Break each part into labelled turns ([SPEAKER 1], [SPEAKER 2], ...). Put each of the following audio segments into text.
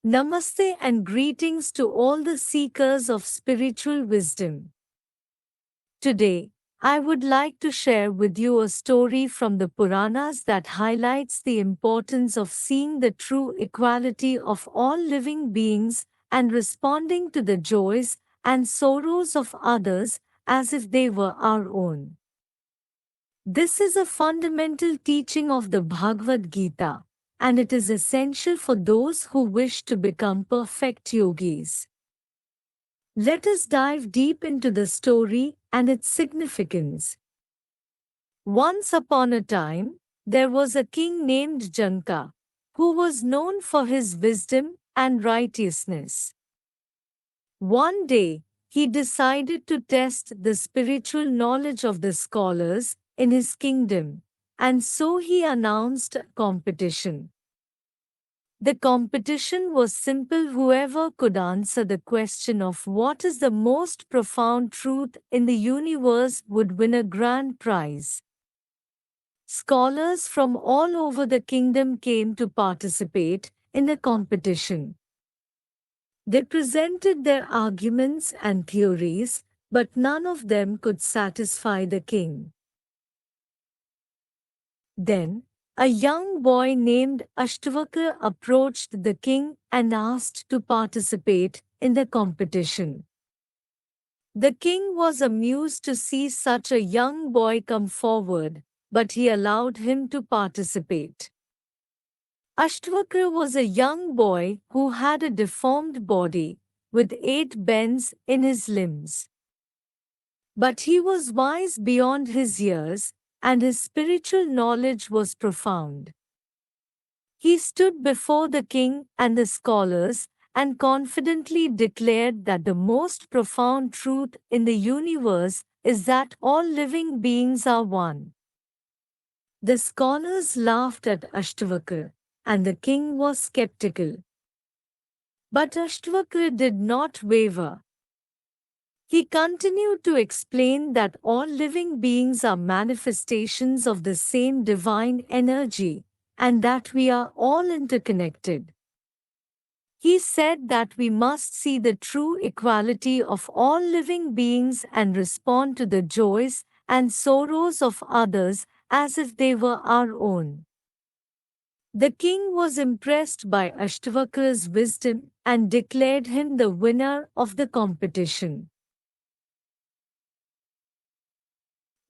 [SPEAKER 1] Namaste and greetings to all the seekers of spiritual wisdom. Today, I would like to share with you a story from the Puranas that highlights the importance of seeing the true equality of all living beings and responding to the joys and sorrows of others as if they were our own. This is a fundamental teaching of the Bhagavad Gita, and it is essential for those who wish to become perfect yogis. Let us dive deep into the story and its significance. Once upon a time, there was a king named Janaka, who was known for his wisdom and righteousness. One day, he decided to test the spiritual knowledge of the scholars in his kingdom, and so he announced a competition. The competition was simple: whoever could answer the question of what is the most profound truth in the universe would win a grand prize. Scholars from all over the kingdom came to participate in the competition. They presented their arguments and theories, but none of them could satisfy the king. Then, a young boy named Ashtavakra approached the king and asked to participate in the competition. The king was amused to see such a young boy come forward, but he allowed him to participate. Ashtavakra was a young boy who had a deformed body, with 8 bends in his limbs. But he was wise beyond his years, and his spiritual knowledge was profound. He stood before the king and the scholars and confidently declared that the most profound truth in the universe is that all living beings are one. The scholars laughed at Ashtavakra, and the king was skeptical. But Ashtavakra did not waver. He continued to explain that all living beings are manifestations of the same divine energy, and that we are all interconnected. He said that we must see the true equality of all living beings and respond to the joys and sorrows of others as if they were our own. The king was impressed by Ashtavakra's wisdom and declared him the winner of the competition.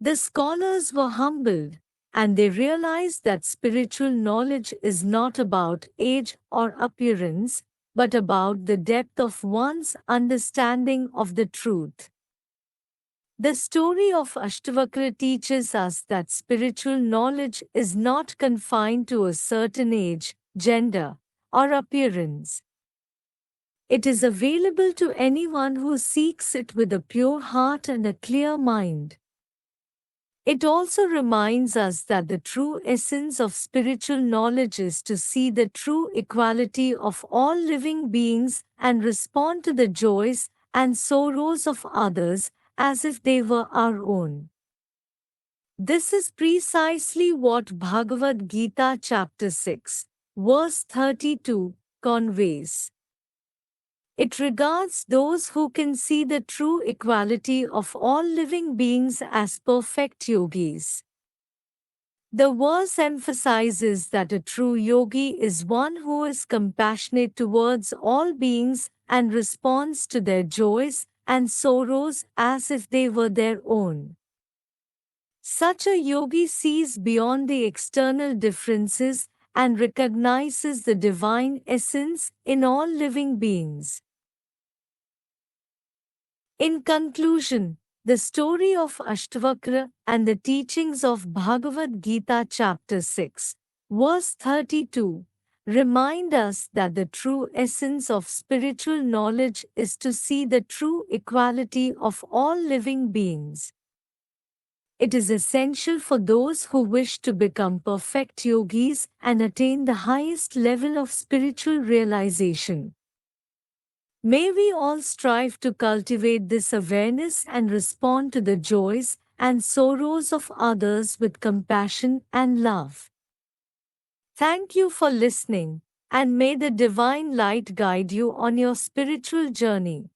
[SPEAKER 1] The scholars were humbled, and they realized that spiritual knowledge is not about age or appearance, but about the depth of one's understanding of the truth. The story of Ashtavakra teaches us that spiritual knowledge is not confined to a certain age, gender, or appearance. It is available to anyone who seeks it with a pure heart and a clear mind. It also reminds us that the true essence of spiritual knowledge is to see the true equality of all living beings and respond to the joys and sorrows of others as if they were our own. This is precisely what Bhagavad Gita chapter 6, verse 32 conveys. It regards those who can see the true equality of all living beings as perfect yogis. The verse emphasizes that a true yogi is one who is compassionate towards all beings and responds to their joys and sorrows as if they were their own. Such a yogi sees beyond the external differences and recognizes the divine essence in all living beings. In conclusion, the story of Ashtavakra and the teachings of Bhagavad Gita chapter 6, verse 32, remind us that the true essence of spiritual knowledge is to see the true equality of all living beings. It is essential for those who wish to become perfect yogis and attain the highest level of spiritual realization. May we all strive to cultivate this awareness and respond to the joys and sorrows of others with compassion and love. Thank you for listening. and may the divine light guide you on your spiritual journey.